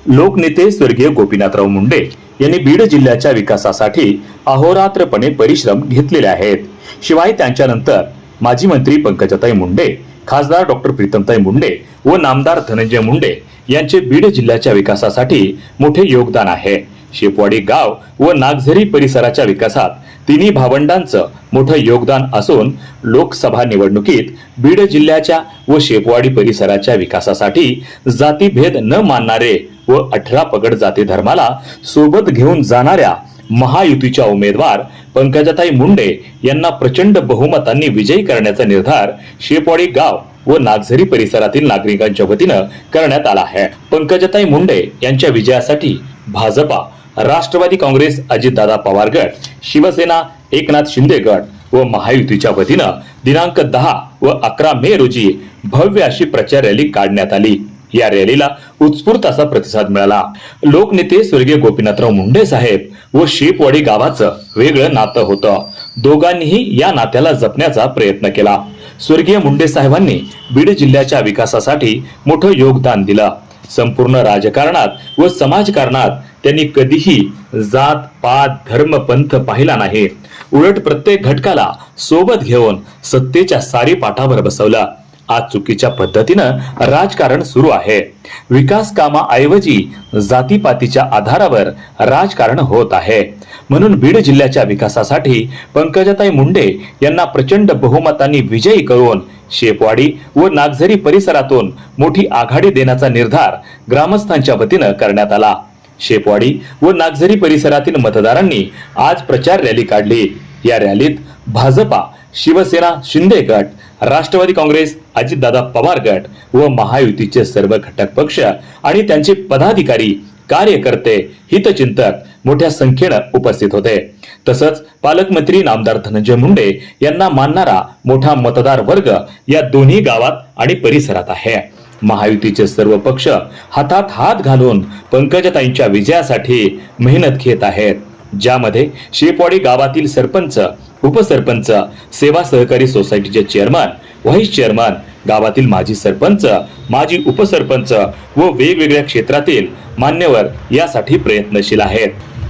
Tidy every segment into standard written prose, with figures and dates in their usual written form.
लोकनेते स्वर्गीय गोपीनाथराव मुंडे यांनी बीड जिल्ह्याच्या विकासासाठी अहोरात्रपणे परिश्रम घेतलेले आहेत. शिवाय त्यांच्यानंतर माजी मंत्री पंकजाताई मुंडे, खासदार डॉक्टर प्रीतमताई मुंडे व नामदार धनंजय मुंडे यांचे बीड जिल्ह्याच्या विकासासाठी मोठे योगदान आहे. शेपवाडी गाव व नागझरी परिसराच्या विकासात तिन्ही भावंडांचं मोठं योगदान असून लोकसभा निवडणुकीत बीड जिल्ह्याच्या व शेपवाडी परिसराच्या विकासासाठी जातीभेद न मानणारे व 18 पगड जाती धर्माला सोबत घेऊन जाणाऱ्या महायुतीच्या उमेदवार पंकजाताई मुंडे यांना प्रचंड बहुमतांनी विजयी करण्याचा निर्धार शेपवाडी गाव व नागझरी परिसरातील नागरिकांच्या वतीनं करण्यात आला आहे. पंकजाताई मुंडे यांच्या विजयासाठी भाजपा, राष्ट्रवादी काँग्रेस अजितदादा पवार गट, शिवसेना एकनाथ शिंदे गट व महायुतीच्या वतीनं दिनांक 10 व 11 मे रोजी भव्य अशी प्रचार रॅली काढण्यात आली. या रॅलीला उत्स्फूर्त असा प्रतिसाद मिळाला. लोकनेते स्वर्गीय गोपीनाथराव मुंडे साहेब व शेपवाडी गावाचं वेगळं नातं होतं. दोघांनीही या नात्याला जपण्याचा प्रयत्न केला. स्वर्गीय मुंडे साहेबांनी बीड जिल्ह्याच्या विकासासाठी मोठं योगदान दिलं. संपूर्ण राजकारणात व समाजकारणात त्यांनी कधीही जात पात धर्म पंथ पाहिला नाही. उलट प्रत्येक घटकाला सोबत घेऊन सत्तेच्या सारी पाठावर बसवलं. आज चुकीच्या पद्धतीनं राजकारण सुरू आहे. विकास कामाऐवजी जातीपातीच्या आधारावर राजकारण होत आहे. म्हणून बीड जिल्ह्याच्या विकासासाठी पंकजाताई मुंडे यांना प्रचंड बहुमतांनी विजयी करून शेपवाडी व नागझरी परिसरातून मोठी आघाडी देण्याचा निर्धार ग्रामस्थांच्या वतीनं करण्यात आला. शेपवाडी व नागझरी परिसरातील मतदारांनी आज प्रचार रॅली काढली. या रॅलीत भाजपा, शिवसेना शिंदे गट, राष्ट्रवादी काँग्रेस अजितदादा पवार गट व महायुतीचे सर्व घटक पक्ष आणि त्यांचे पदाधिकारी, कार्यकर्ते, हितचिंतक मोठ्या संख्येनं उपस्थित होते. तसंच पालकमंत्री नामदार धनंजय मुंडे यांना मानणारा मोठा मतदार वर्ग या दोन्ही गावात आणि परिसरात आहे. महायुतीचे सर्व पक्ष हातात हात घालून पंकजाताईंच्या विजयासाठी मेहनत घेत आहेत. ज्यामध्ये शेपवाडी गावातील सरपंच, उपसरपंच, सेवा सहकारी सोसायटीचे चेअरमन, व्हाईस चेअरमन, गावातील माजी सरपंच, माजी उपसरपंच व वेगवेगळ्या क्षेत्रातील मान्यवर यासाठी प्रयत्नशील आहेत.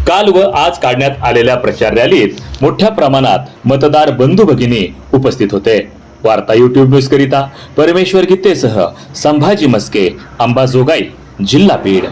काल व आज काढण्यात आलेल्या प्रचार रॅलीत मोठ्या प्रमाणात मतदार बंधू भगिनी उपस्थित होते. वार्ता YouTube न्यूज करिता परमेश्वर गीतेसह संभाजी मस्के, अंबाजोगाई, जिल्हा बीड.